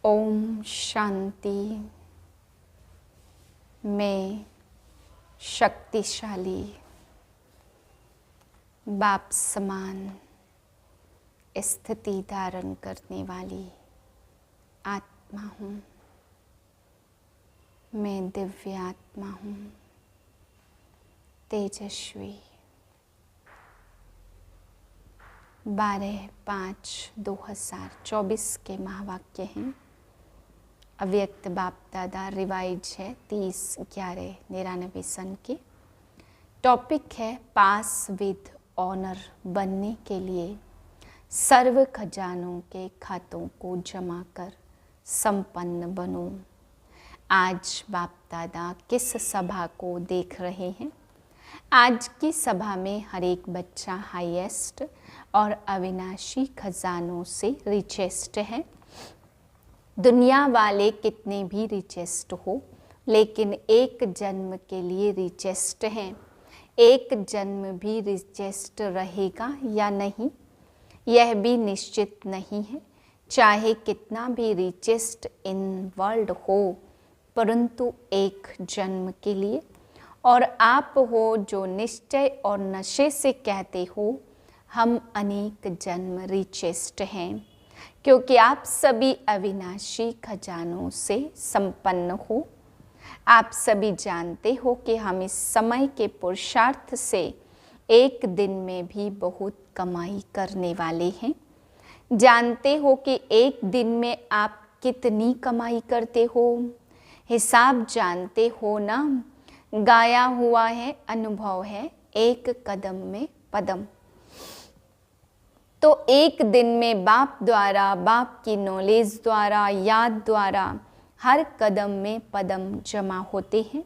ओम शांति। मैं शक्तिशाली बाप समान स्थिति धारण करने वाली आत्मा हूँ। मैं दिव्य आत्मा हूँ, तेजस्वी। 12/5/2024 के महावाक्य हैं। अव्यक्त बाप दादा रिवाइज है 30/11/99 सन के। टॉपिक है पास विद ऑनर बनने के लिए सर्व खजानों के खातों को जमा कर संपन्न बनो। आज बाप दादा किस सभा को देख रहे हैं? आज की सभा में हर एक बच्चा हाईएस्ट और अविनाशी खजानों से रिचेस्ट है। दुनिया वाले कितने भी रिचेस्ट हो, लेकिन एक जन्म के लिए रिचेस्ट हैं। एक जन्म भी रिचेस्ट रहेगा या नहीं, यह भी निश्चित नहीं है। चाहे कितना भी रिचेस्ट इन वर्ल्ड हो, परंतु एक जन्म के लिए। और आप हो जो निश्चय और नशे से कहते हो हम अनेक जन्म रिचेस्ट हैं, क्योंकि आप सभी अविनाशी खजानों से संपन्न हो। आप सभी जानते हो कि हम इस समय के पुरुषार्थ से एक दिन में भी बहुत कमाई करने वाले हैं। जानते हो कि एक दिन में आप कितनी कमाई करते हो, हिसाब जानते हो ना। गाया हुआ है, अनुभव है, एक कदम में पदम। तो एक दिन में बाप द्वारा, बाप की नॉलेज द्वारा, याद द्वारा हर कदम में पदम जमा होते हैं।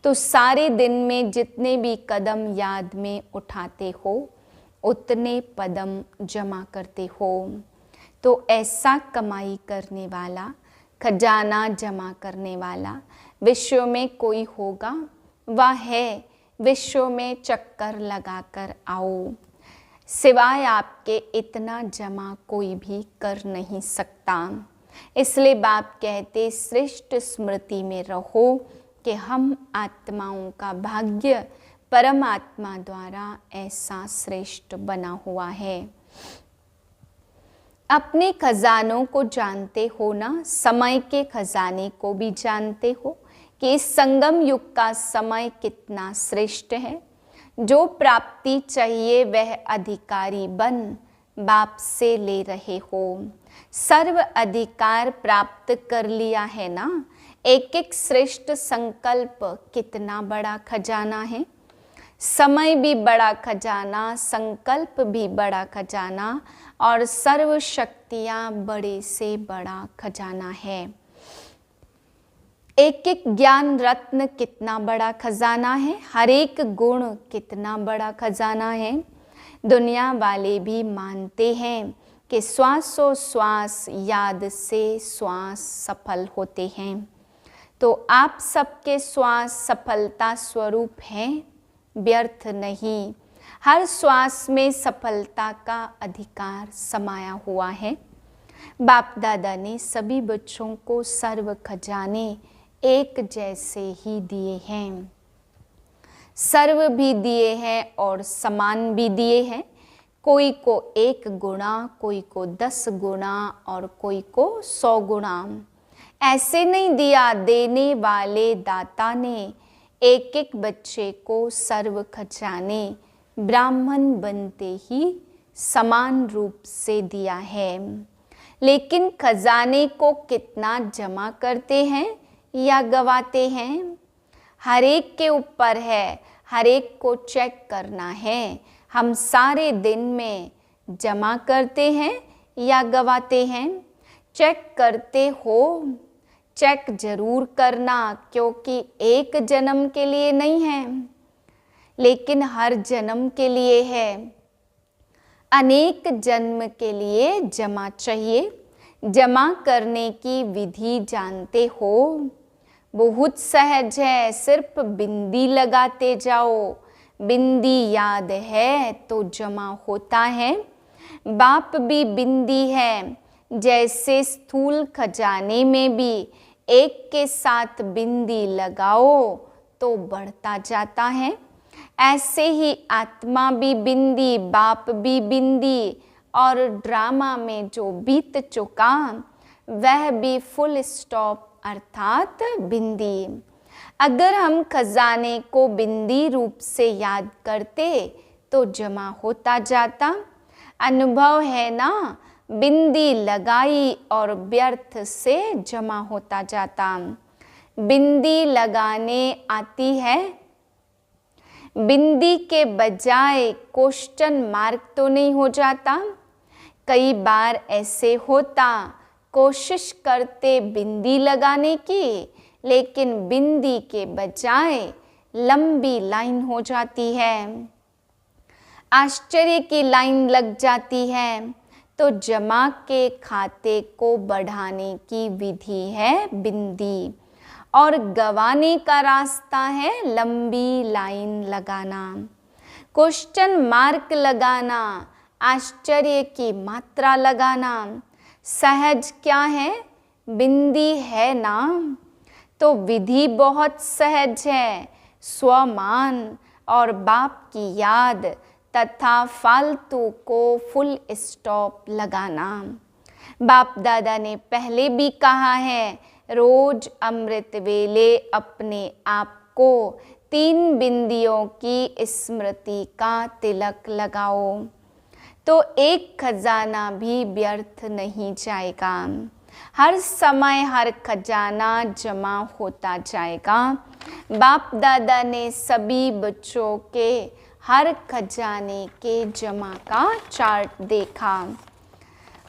तो सारे दिन में जितने भी कदम याद में उठाते हो उतने पदम जमा करते हो। तो ऐसा कमाई करने वाला, खजाना जमा करने वाला विश्व में कोई होगा? वह है, विश्व में चक्कर लगाकर आओ। सिवाय आपके इतना जमा कोई भी कर नहीं सकता। इसलिए बाप कहते श्रेष्ठ स्मृति में रहो कि हम आत्माओं का भाग्य परमात्मा द्वारा ऐसा श्रेष्ठ बना हुआ है। अपने खजानों को जानते हो ना, समय के खजाने को भी जानते हो कि इस संगम युग का समय कितना श्रेष्ठ है। जो प्राप्ति चाहिए वह अधिकारी बन बाप से ले रहे हो। सर्व अधिकार प्राप्त कर लिया है ना। एक एक श्रेष्ठ संकल्प कितना बड़ा खजाना है। समय भी बड़ा खजाना, संकल्प भी बड़ा खजाना और सर्व शक्तियाँ बड़े से बड़ा खजाना है। एक एक ज्ञान रत्न कितना बड़ा खजाना है। हर एक गुण कितना बड़ा खजाना है। दुनिया वाले भी मानते हैं कि श्वासों श्वास याद से श्वास सफल होते हैं। तो आप सबके श्वास सफलता स्वरूप हैं, व्यर्थ नहीं। हर श्वास में सफलता का अधिकार समाया हुआ है। बाप दादा ने सभी बच्चों को सर्व खजाने एक जैसे ही दिए हैं। सर्व भी दिए हैं और समान भी दिए हैं। कोई को 1 गुना, कोई को 10 गुना और कोई को 100 गुना। ऐसे नहीं दिया। देने वाले दाता ने एक एक बच्चे को सर्व खजाने ब्राह्मण बनते ही समान रूप से दिया है। लेकिन खजाने को कितना जमा करते हैं या गवाते हैं, हर एक के ऊपर है। हर एक को चेक करना है। हम सारे दिन में जमा करते हैं या गवाते हैं? चेक करते हो, चेक जरूर करना, क्योंकि एक जन्म के लिए नहीं है, लेकिन हर जन्म के लिए है। अनेक जन्म के लिए जमा चाहिए। जमा करने की विधि जानते हो? बहुत सहज है। सिर्फ बिंदी लगाते जाओ। बिंदी याद है तो जमा होता है। बाप भी बिंदी है। जैसे स्थूल खजाने में भी एक के साथ बिंदी लगाओ तो बढ़ता जाता है, ऐसे ही आत्मा भी बिंदी, बाप भी बिंदी, और ड्रामा में जो बीत चुका वह भी फुल स्टॉप अर्थात बिंदी। अगर हम खजाने को बिंदी रूप से याद करते तो जमा होता जाता। अनुभव है ना, बिंदी लगाई और व्यर्थ से जमा होता जाता। बिंदी लगाने आती है, बिंदी के बजाय क्वेश्चन मार्क तो नहीं हो जाता। कई बार ऐसे होता, कोशिश करते बिंदी लगाने की, लेकिन बिंदी के बजाय लंबी लाइन हो जाती है, आश्चर्य की लाइन लग जाती है। तो जमा के खाते को बढ़ाने की विधि है बिंदी, और गवाने का रास्ता है लंबी लाइन लगाना, क्वेश्चन मार्क लगाना, आश्चर्य की मात्रा लगाना। सहज क्या है? बिंदी है ना। तो विधि बहुत सहज है, स्वमान और बाप की याद तथा फालतू को फुल स्टॉप लगाना। बाप दादा ने पहले भी कहा है, रोज अमृत वेले अपने आप को 3 बिंदियों की स्मृति का तिलक लगाओ, तो एक खजाना भी व्यर्थ नहीं जाएगा। हर समय हर खजाना जमा होता जाएगा। बाप दादा ने सभी बच्चों के हर खजाने के जमा का चार्ट देखा।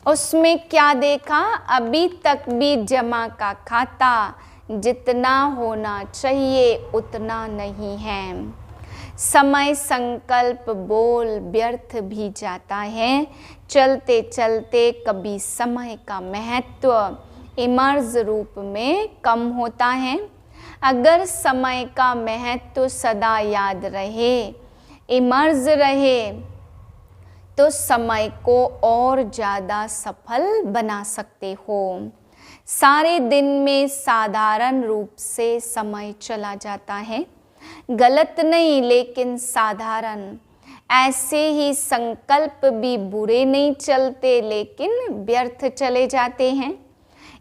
उसमें क्या देखा? अभी तक भी जमा का खाता जितना होना चाहिए उतना नहीं है। समय संकल्प बोल व्यर्थ भी जाता है। चलते चलते कभी समय का महत्व इमर्ज रूप में कम होता है। अगर समय का महत्व सदा याद रहे, इमर्ज रहे, तो समय को और ज़्यादा सफल बना सकते हो। सारे दिन में साधारण रूप से समय चला जाता है, गलत नहीं लेकिन साधारण। ऐसे ही संकल्प भी बुरे नहीं चलते लेकिन व्यर्थ चले जाते हैं।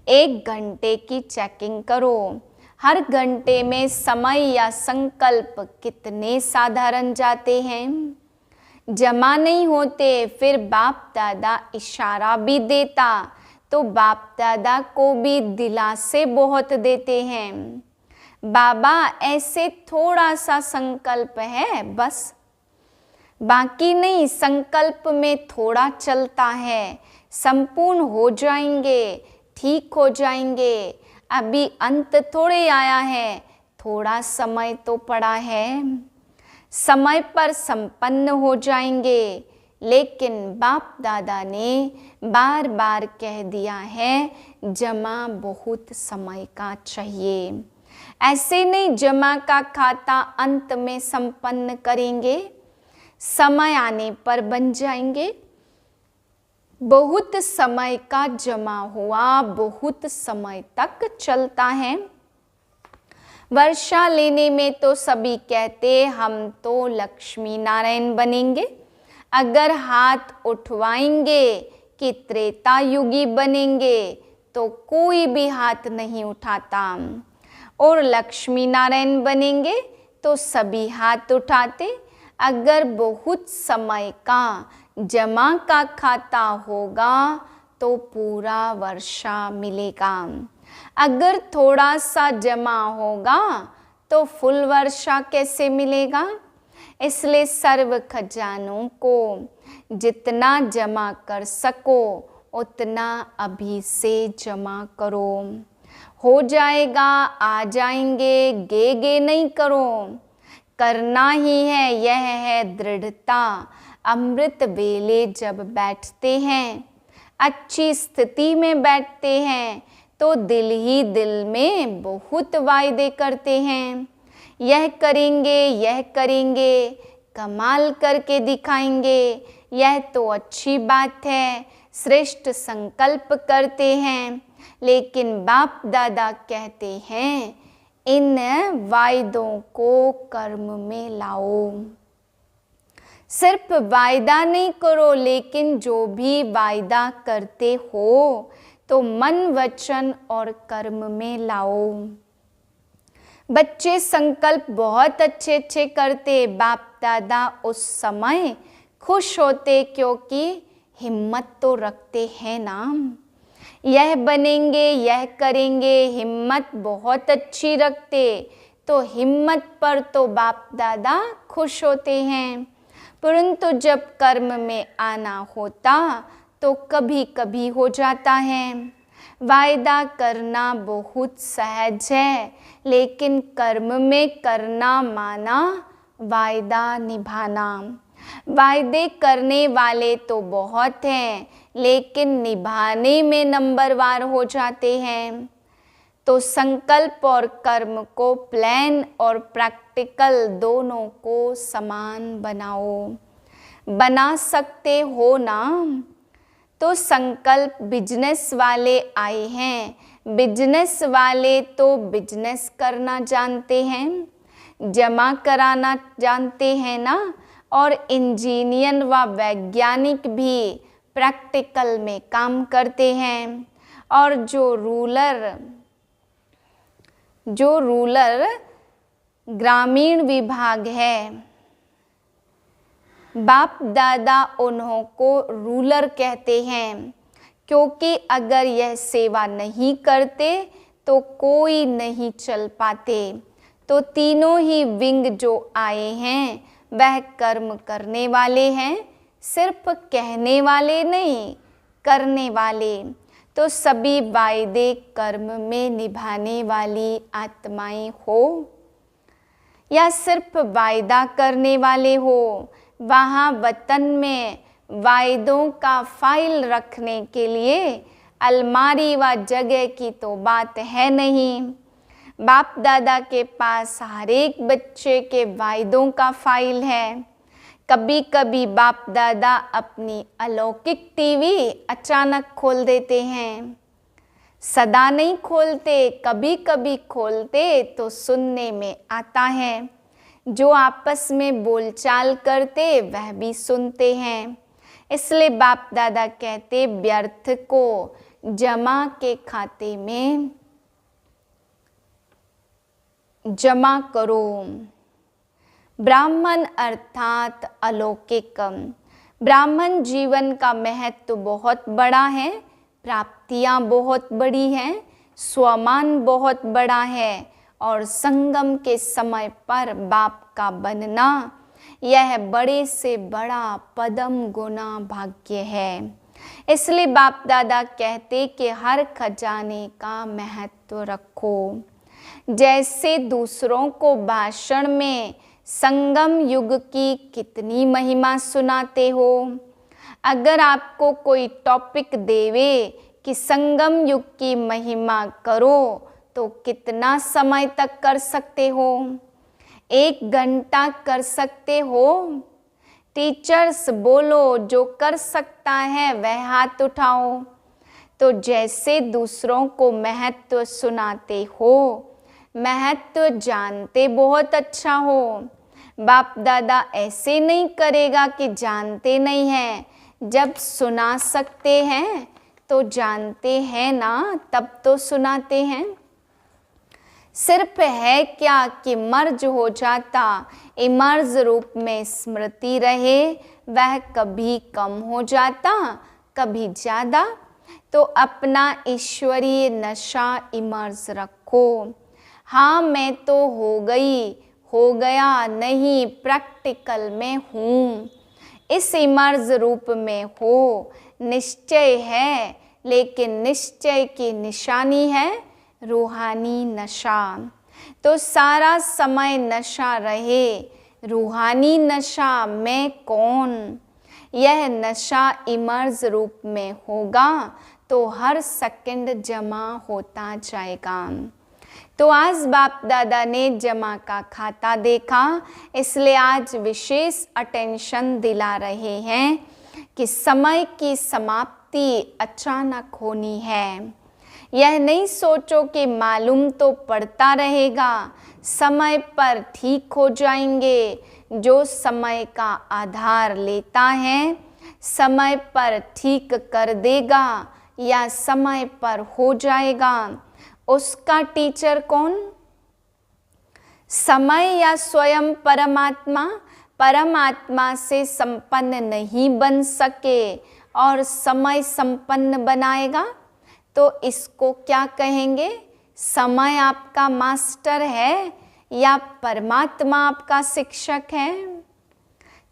1 घंटे की चेकिंग करो, हर घंटे में समय या संकल्प कितने साधारण जाते हैं, जमा नहीं होते। फिर बाप दादा इशारा भी देता तो बाप दादा को भी दिलासे बहुत देते हैं। बाबा ऐसे थोड़ा सा संकल्प है बस, बाकी नहीं। संकल्प में थोड़ा चलता है, संपूर्ण हो जाएंगे, ठीक हो जाएंगे। अभी अंत थोड़े आया है, थोड़ा समय तो पड़ा है, समय पर संपन्न हो जाएंगे। लेकिन बाप दादा ने बार बार कह दिया है, जमा बहुत समय का चाहिए। ऐसे नहीं जमा का खाता अंत में संपन्न करेंगे, समय आने पर बन जाएंगे। बहुत समय का जमा हुआ बहुत समय तक चलता है। वर्षा लेने में तो सभी कहते हम तो लक्ष्मी नारायण बनेंगे। अगर हाथ उठवाएंगे कि त्रेता युगी बनेंगे तो कोई भी हाथ नहीं उठाता, और लक्ष्मी नारायण बनेंगे तो सभी हाथ उठाते। अगर बहुत समय का जमा का खाता होगा तो पूरा वर्षा मिलेगा। अगर थोड़ा सा जमा होगा तो फुल वर्षा कैसे मिलेगा? इसलिए सर्व खजानों को जितना जमा कर सको उतना अभी से जमा करो। हो जाएगा, आ जाएंगे, गे नहीं करो, करना ही है। यह है दृढ़ता। अमृत वेले जब बैठते हैं, अच्छी स्थिति में बैठते हैं, तो दिल ही दिल में बहुत वायदे करते हैं। यह करेंगे, यह करेंगे, कमाल करके दिखाएंगे। यह तो अच्छी बात है, श्रेष्ठ संकल्प करते हैं, लेकिन बाप दादा कहते हैं इन वायदों को कर्म में लाओ। सिर्फ वायदा नहीं करो, लेकिन जो भी वायदा करते हो तो मन, वचन और कर्म में लाओ। बच्चे संकल्प बहुत अच्छे अच्छे करते, बाप दादा उस समय खुश होते क्योंकि हिम्मत तो रखते हैं ना। यह बनेंगे, यह करेंगे, हिम्मत बहुत अच्छी रखते, तो हिम्मत पर तो बाप दादा खुश होते हैं। परंतु जब कर्म में आना होता तो कभी कभी हो जाता है। वायदा करना बहुत सहज है, लेकिन कर्म में करना माना वायदा निभाना। वायदे करने वाले तो बहुत हैं, लेकिन निभाने में नंबरवार हो जाते हैं। तो संकल्प और कर्म को प्लान और प्रैक्टिकल दोनों को समान बनाओ। बना सकते हो ना? तो संकल्प बिजनेस वाले आए हैं, बिजनेस वाले तो बिजनेस करना जानते हैं, जमा कराना जानते हैं ना। और इंजीनियर व वैज्ञानिक भी प्रैक्टिकल में काम करते हैं। और जो रूरल ग्रामीण विभाग है, बाप दादा उन्हों को रूलर कहते हैं, क्योंकि अगर यह सेवा नहीं करते तो कोई नहीं चल पाते। तो तीनों ही विंग जो आए हैं वह कर्म करने वाले हैं, सिर्फ कहने वाले नहीं, करने वाले। तो सभी वायदे कर्म में निभाने वाली आत्माएं हो या सिर्फ वायदा करने वाले हो। वहाँ वतन में वायदों का फाइल रखने के लिए अलमारी व जगह की तो बात है नहीं। बाप दादा के पास हर एक बच्चे के वायदों का फाइल है। कभी कभी बाप दादा अपनी अलौकिक टीवी अचानक खोल देते हैं, सदा नहीं खोलते, कभी कभी खोलते तो सुनने में आता है। जो आपस में बोलचाल करते वह भी सुनते हैं। इसलिए बाप दादा कहते व्यर्थ को जमा के खाते में जमा करो। ब्राह्मण अर्थात अलौकिक। ब्राह्मण जीवन का महत्व बहुत बड़ा है, प्राप्तियां बहुत बड़ी हैं, स्वमान बहुत बड़ा है और संगम के समय पर बाप का बनना यह बड़े से बड़ा पदम गुना भाग्य है। इसलिए बाप दादा कहते कि हर खजाने का महत्व रखो। जैसे दूसरों को भाषण में संगम युग की कितनी महिमा सुनाते हो, अगर आपको कोई टॉपिक देवे कि संगम युग की महिमा करो तो कितना समय तक कर सकते हो? 1 घंटा कर सकते हो? टीचर्स बोलो, जो कर सकता है वह हाथ उठाओ। तो जैसे दूसरों को महत्व सुनाते हो, महत्व जानते बहुत अच्छा हो। बाप दादा ऐसे नहीं करेगा कि जानते नहीं हैं, जब सुना सकते हैं तो जानते हैं ना, तब तो सुनाते हैं। सिर्फ है क्या कि मर्ज हो जाता, इमर्ज रूप में स्मृति रहे, वह कभी कम हो जाता कभी ज़्यादा। तो अपना ईश्वरीय नशा इमर्ज रखो। हाँ मैं तो हो गया नहीं, प्रैक्टिकल में हूँ, इस इमर्ज रूप में हो। निश्चय है, लेकिन निश्चय की निशानी है रूहानी नशा। तो सारा समय नशा रहे, रूहानी नशा में कौन? यह नशा इमर्ज रूप में होगा तो हर सेकंड जमा होता जाएगा। तो आज बाप दादा ने जमा का खाता देखा, इसलिए आज विशेष अटेंशन दिला रहे हैं कि समय की समाप्ति प्राप्ति अचानक होनी है। यह नहीं सोचो कि मालूम तो पड़ता रहेगा, समय पर ठीक हो जाएंगे। जो समय का आधार लेता है समय पर ठीक कर देगा या समय पर हो जाएगा। उसका टीचर कौन? समय या स्वयं परमात्मा? परमात्मा से संपन्न नहीं बन सके और समय संपन्न बनाएगा, तो इसको क्या कहेंगे? समय आपका मास्टर है या परमात्मा आपका शिक्षक है?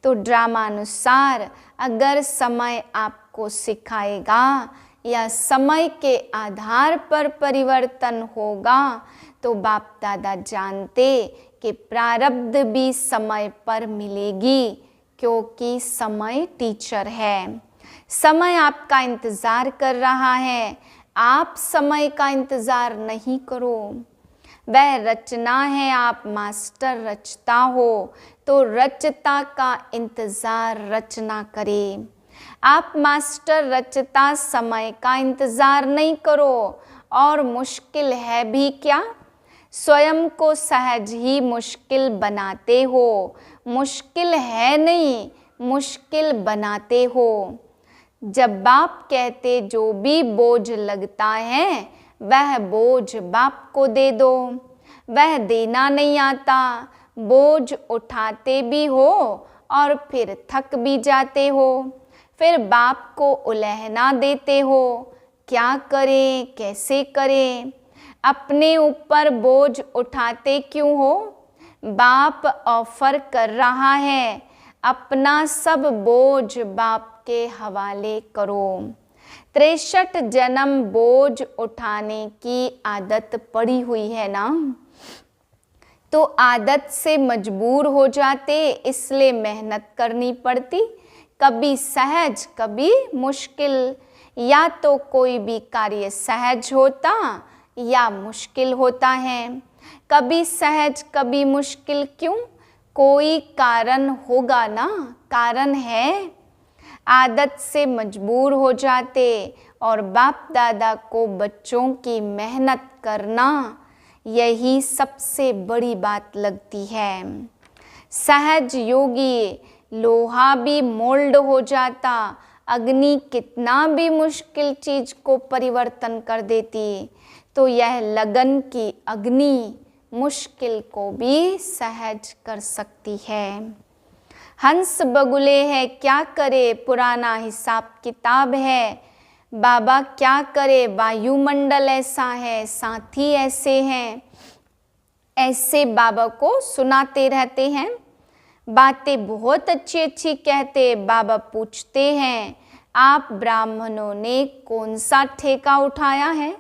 तो ड्रामानुसार अगर समय आपको सिखाएगा या समय के आधार पर परिवर्तन होगा, तो बाप दादा जानते कि प्रारब्ध भी समय पर मिलेगी, क्योंकि समय टीचर है। समय आपका इंतज़ार कर रहा है, आप समय का इंतज़ार नहीं करो। वह रचना है, आप मास्टर रचता हो, तो रचता का इंतज़ार रचना करे। आप मास्टर रचता समय का इंतज़ार नहीं करो। और मुश्किल है भी क्या? स्वयं को सहज ही मुश्किल बनाते हो। मुश्किल है नहीं, मुश्किल बनाते हो। जब बाप कहते जो भी बोझ लगता है वह बोझ बाप को दे दो, वह देना नहीं आता। बोझ उठाते भी हो और फिर थक भी जाते हो, फिर बाप को उलहना देते हो। क्या करें, कैसे करें? अपने ऊपर बोझ उठाते क्यों हो? बाप ऑफर कर रहा है, अपना सब बोझ बाप के हवाले करो। 63 जन्म बोझ उठाने की आदत पड़ी हुई है ना, तो आदत से मजबूर हो जाते, इसलिए मेहनत करनी पड़ती। कभी सहज कभी मुश्किल, या तो कोई भी कार्य सहज होता या मुश्किल होता है। कभी सहज कभी मुश्किल, क्यों? कोई कारण होगा ना, कारण है। आदत से मजबूर हो जाते और बाप दादा को बच्चों की मेहनत करना यही सबसे बड़ी बात लगती है। सहज योगी लोहा भी मोल्ड हो जाता, अग्नि कितना भी मुश्किल चीज को परिवर्तन कर देती, तो यह लगन की अग्नि मुश्किल को भी सहज कर सकती है। हंस बगुले है, क्या करे, पुराना हिसाब किताब है। बाबा क्या करे, वायुमंडल ऐसा है, साथी ऐसे हैं, ऐसे बाबा को सुनाते रहते हैं। बातें बहुत अच्छी अच्छी कहते। बाबा पूछते हैं, आप ब्राह्मणों ने कौन सा ठेका उठाया है?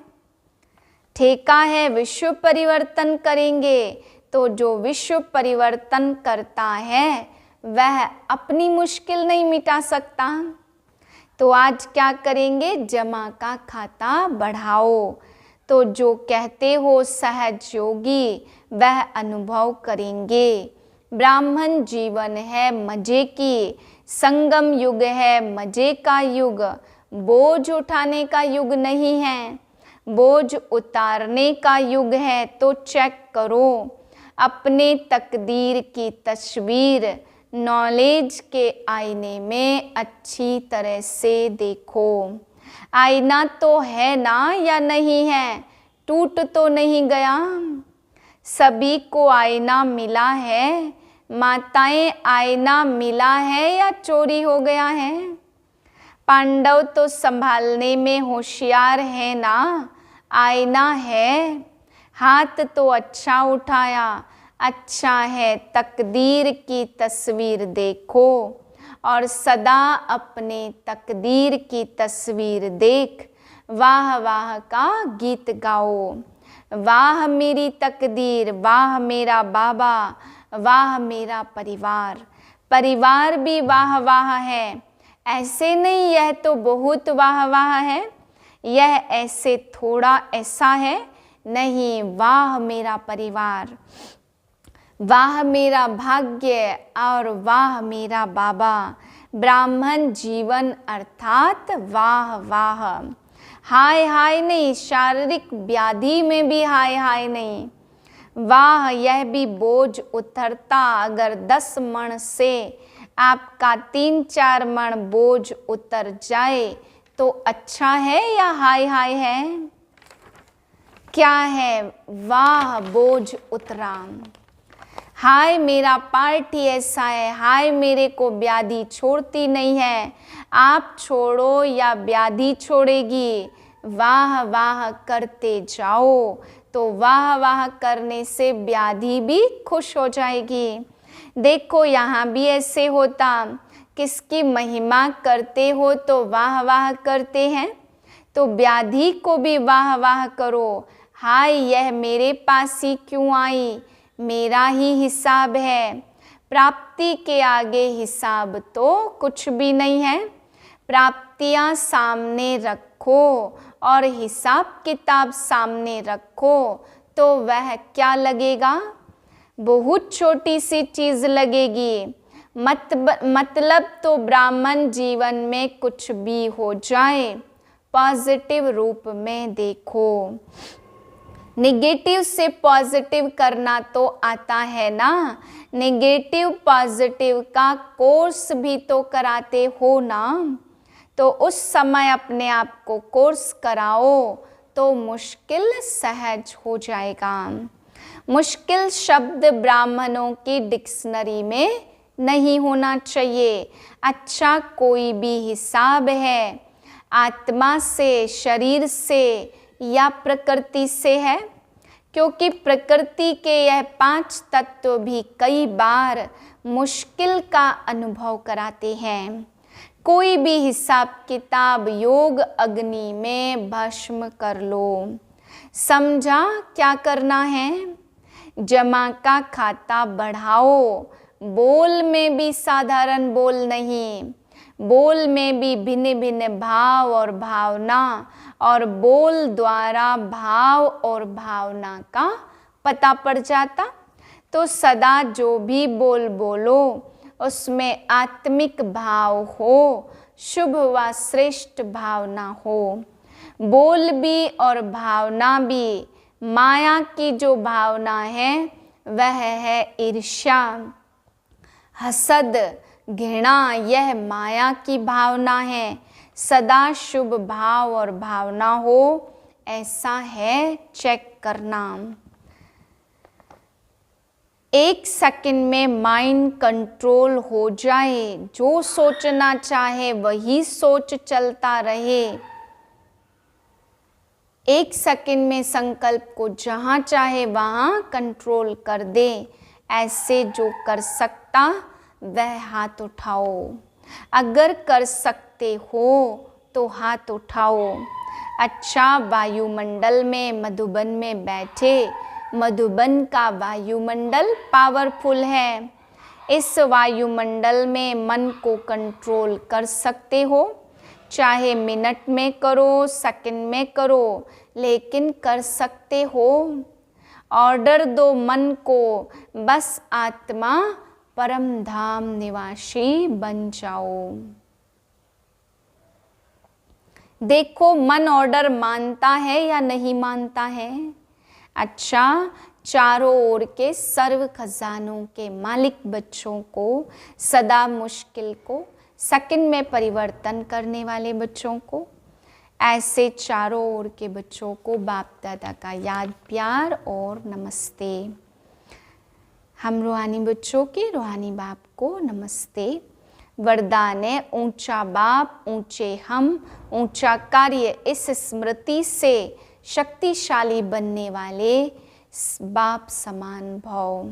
ठेका है विश्व परिवर्तन करेंगे, तो जो विश्व परिवर्तन करता है वह अपनी मुश्किल नहीं मिटा सकता। तो आज क्या करेंगे? जमा का खाता बढ़ाओ। तो जो कहते हो सहज योगी, वह अनुभव करेंगे। ब्राह्मण जीवन है मजे की, संगम युग है मजे का युग। बोझ उठाने का युग नहीं है, बोझ उतारने का युग है। तो चेक करो अपने तकदीर की तस्वीर, नॉलेज के आईने में अच्छी तरह से देखो। आईना तो है ना या नहीं है? टूट तो नहीं गया? सभी को आईना मिला है। माताएं, आईना मिला है या चोरी हो गया है? पांडव तो संभालने में होशियार है ना, आईना है। हाथ तो अच्छा उठाया, अच्छा है। तकदीर की तस्वीर देखो और सदा अपने तकदीर की तस्वीर देख वाह वाह का गीत गाओ। वाह मेरी तकदीर, वाह मेरा बाबा, वाह मेरा परिवार। परिवार भी वाह वाह है, ऐसे नहीं यह तो बहुत वाह वाह है, यह ऐसे थोड़ा ऐसा है नहीं। वाह मेरा परिवार, वाह मेरा भाग्य और वाह मेरा बाबा। ब्राह्मण जीवन अर्थात वाह वाह। हाय हाय नहीं, शारीरिक व्याधि में भी हाय हाय नहीं। वाह, यह भी बोझ उतरता अगर 10 मण से आपका 3-4 मण बोझ उतर जाए तो अच्छा है या हाय हाय है? क्या है? वाह, बोझ उतरा। हाय, मेरा पार्टी ऐसा है, हाय मेरे को व्याधि छोड़ती नहीं है। आप छोड़ो या व्याधि छोड़ेगी। वाह वाह करते जाओ तो वाह वाह करने से व्याधि भी खुश हो जाएगी। देखो यहाँ भी ऐसे होता, किसकी महिमा करते हो तो वाह वाह करते हैं, तो व्याधि को भी वाह वाह करो। हाय, यह मेरे पास ही क्यों आई, मेरा ही हिसाब है। प्राप्ति के आगे हिसाब तो कुछ भी नहीं है। प्राप्तियां सामने रखो और हिसाब किताब सामने रखो तो वह क्या लगेगा? बहुत छोटी सी चीज लगेगी। मतलब तो ब्राह्मण जीवन में कुछ भी हो जाए, पॉजिटिव रूप में देखो। नेगेटिव से पॉजिटिव करना तो आता है ना, नेगेटिव पॉजिटिव का कोर्स भी तो कराते हो ना, तो उस समय अपने आप को कोर्स कराओ तो मुश्किल सहज हो जाएगा। मुश्किल शब्द ब्राह्मणों की डिक्शनरी में नहीं होना चाहिए। अच्छा, कोई भी हिसाब है, आत्मा से, शरीर से या प्रकृति से है, क्योंकि प्रकृति के यह 5 तत्व भी कई बार मुश्किल का अनुभव कराते हैं। कोई भी हिसाब किताब योग अग्नि में भस्म कर लो। समझा क्या करना है? जमा का खाता बढ़ाओ। बोल में भी साधारण बोल नहीं, बोल में भी भिन्न भिन्न भाव और भावना, और बोल द्वारा भाव और भावना का पता पड़ जाता। तो सदा जो भी बोल बोलो उसमें आत्मिक भाव हो, शुभ व श्रेष्ठ भावना हो। बोल भी और भावना भी, माया की जो भावना है वह है ईर्ष्या, हसद, घृणा, यह माया की भावना है। सदा शुभ भाव और भावना हो, ऐसा है चेक करना। 1 सेकंड में माइंड कंट्रोल हो जाए, जो सोचना चाहे वही सोच चलता रहे। 1 सेकंड में संकल्प को जहाँ चाहे वहाँ कंट्रोल कर दे। ऐसे जो कर सकता वह हाथ उठाओ। अगर कर सकते हो तो हाथ उठाओ। अच्छा, वायुमंडल में मधुबन में बैठे, मधुबन का वायुमंडल पावरफुल है। इस वायुमंडल में मन को कंट्रोल कर सकते हो, चाहे मिनट में करो, सेकंड में करो, लेकिन कर सकते हो। ऑर्डर दो मन को, बस आत्मा परम धाम निवासी बन जाओ। देखो मन ऑर्डर मानता है या नहीं मानता है। अच्छा, चारों ओर के सर्व खजानों के मालिक बच्चों को, सदा मुश्किल को सेकंड में परिवर्तन करने वाले बच्चों को, ऐसे चारों ओर के बच्चों को बाप दादा का याद, प्यार और नमस्ते। हम रूहानी बच्चों के रूहानी बाप को नमस्ते। वरदान है ऊंचा बाप, ऊंचे हम, ऊंचा कार्य। इस स्मृति से शक्तिशाली बनने वाले बाप समान भाव।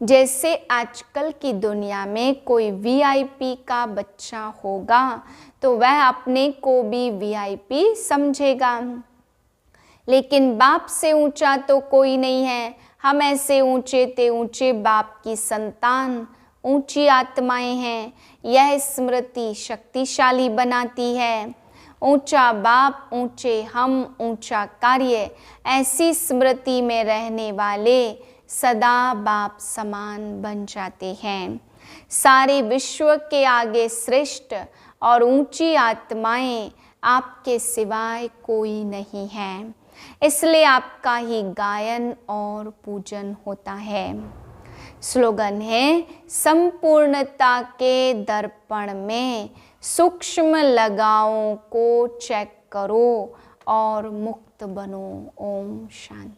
जैसे आजकल की दुनिया में कोई वीआईपी का बच्चा होगा तो वह अपने को भी वीआईपी समझेगा, लेकिन बाप से ऊंचा तो कोई नहीं है। हम ऐसे ऊंचे ते ऊंचे बाप की संतान, ऊंची आत्माएं हैं। यह स्मृति शक्तिशाली बनाती है। ऊंचा बाप, ऊंचे हम, ऊंचा कार्य, ऐसी स्मृति में रहने वाले सदा बाप समान बन जाते हैं। सारे विश्व के आगे श्रेष्ठ और ऊंची आत्माएं आपके सिवाय कोई नहीं है, इसलिए आपका ही गायन और पूजन होता है। स्लोगन है, संपूर्णता के दर्पण में सूक्ष्म लगावों को चेक करो और मुक्त बनो। ओम शांति।